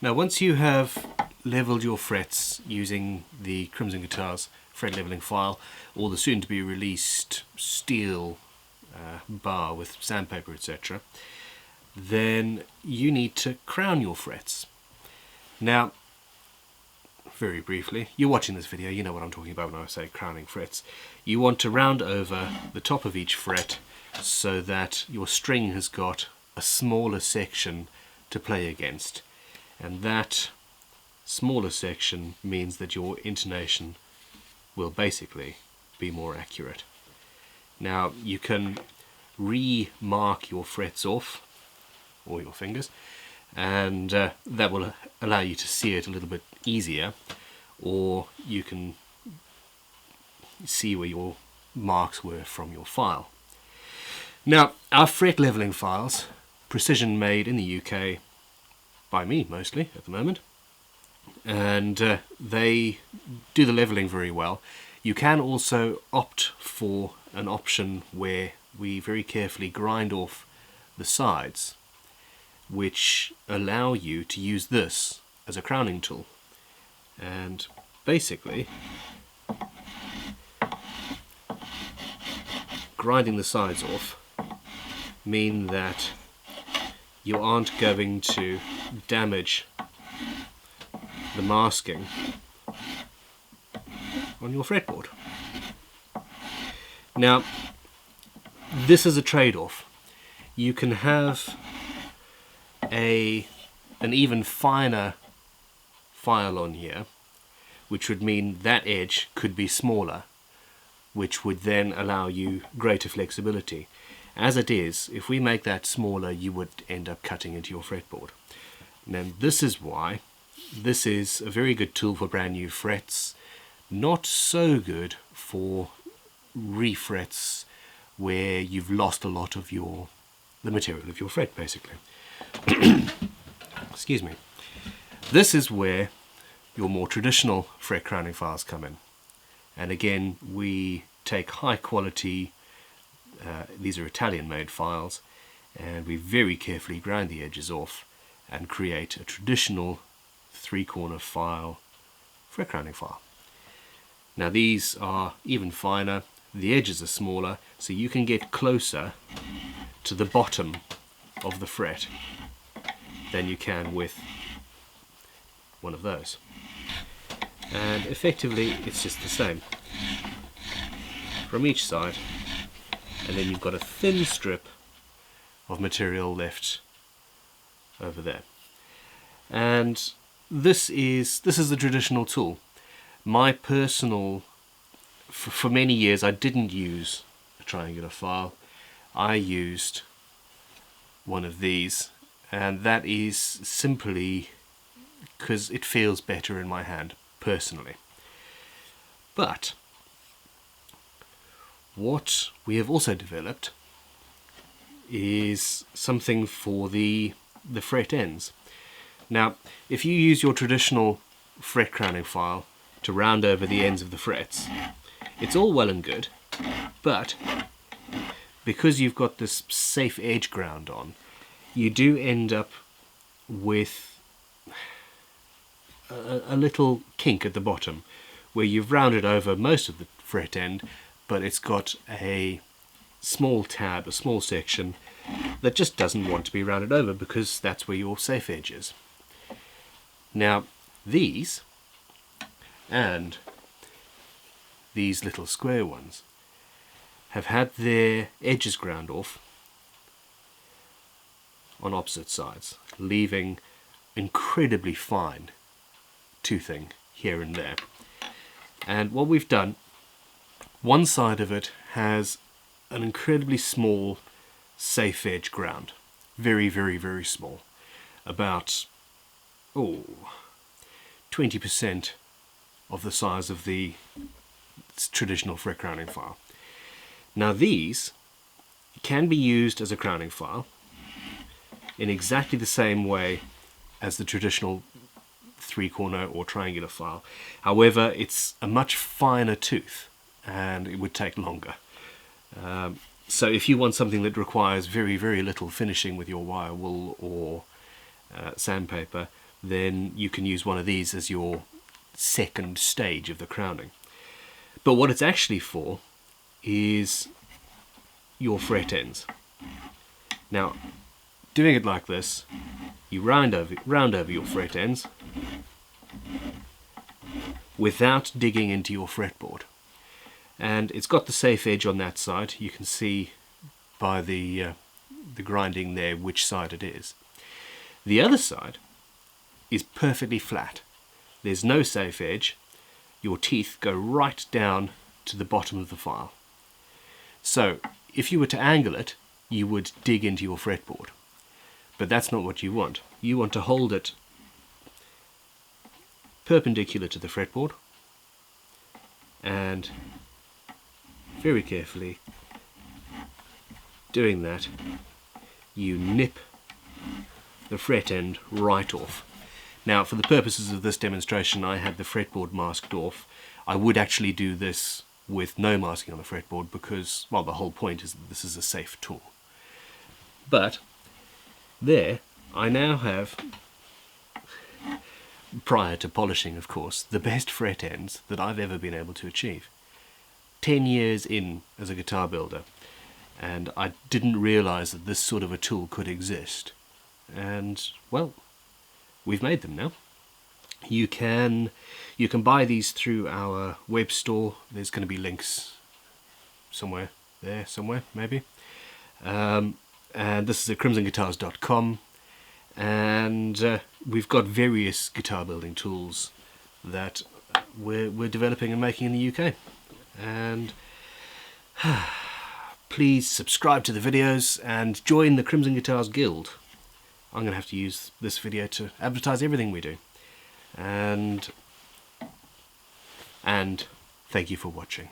Now once you have leveled your frets using the Crimson Guitars fret leveling file or the soon to be released steel bar with sandpaper, etc., then you need to crown your frets. Now, very briefly, you're watching this video, you know what I'm talking about when I say crowning frets. You want to round over the top of each fret so that your string has got a smaller section to play against, and that smaller section means that your intonation will basically be more accurate. Now you can re-mark your frets off, or your fingers, and that will allow you to see it a little bit easier, or you can see where your marks were from your file. Now our fret leveling files, precision made in the UK by me mostly at the moment, and they do the leveling very well. You can also opt for an option where we very carefully grind off the sides, which allow you to use this as a crowning tool. And basically grinding the sides off mean that you aren't going to damage the masking on your fretboard. Now this is a trade-off. You can have an even finer file on here, which would mean that edge could be smaller, which would then allow you greater flexibility. As it is, if we make that smaller, you would end up cutting into your fretboard. Now this is why this is a very good tool for brand new frets, not so good for refrets where you've lost a lot of the material of your fret, basically. Excuse me. This is where your more traditional fret crowning files come in, and again we take high quality, these are Italian made files, and we very carefully grind the edges off and create a traditional three-corner file fret crowning file. Now these are even finer, the edges are smaller, so you can get closer to the bottom of the fret than you can with one of those. And effectively it's just the same from each side, and then you've got a thin strip of material left over there. And this is the traditional tool. My personal, for many years I didn't use a triangular file. I used one of these, and that is simply because it feels better in my hand personally. But what we have also developed is something for the fret ends. Now if you use your traditional fret crowning file to round over the ends of the frets, it's all well and good, but because you've got this safe edge ground on, you do end up with a little kink at the bottom where you've rounded over most of the fret end, but it's got a small tab, a small section that just doesn't want to be rounded over because that's where your safe edge is. Now these and these little square ones have had their edges ground off on opposite sides, leaving incredibly fine toothing here and there. And what we've done, one side of it has an incredibly small safe edge ground, very very very small, about 20% of the size of the traditional fret crowning file. Now these can be used as a crowning file in exactly the same way as the traditional three-corner or triangular file. However, it's a much finer tooth and it would take longer. So if you want something that requires very, very little finishing with your wire wool or sandpaper, then you can use one of these as your second stage of the crowning. But what it's actually for is your fret ends. Now, doing it like this, you round over your fret ends without digging into your fretboard. And it's got the safe edge on that side. You can see by the grinding there which side it is. The other side is perfectly flat. There's no safe edge. Your teeth go right down to the bottom of the file. So if you were to angle it, you would dig into your fretboard. But that's not what you want. You want to hold it perpendicular to the fretboard and very carefully doing that, you nip the fret end right off. Now, for the purposes of this demonstration, I had the fretboard masked off. I would actually do this with no masking on the fretboard because, well, the whole point is that this is a safe tool. But there, I now have, prior to polishing of course, the best fret ends that I've ever been able to achieve. 10 years in as a guitar builder, and I didn't realise that this sort of a tool could exist. And, well, we've made them now. You can buy these through our web store. There's going to be links somewhere there, somewhere maybe. And this is at crimsonguitars.com, and we've got various guitar building tools that we're developing and making in the UK. And please subscribe to the videos and join the Crimson Guitars Guild. I'm going to have to use this video to advertise everything we do. And thank you for watching.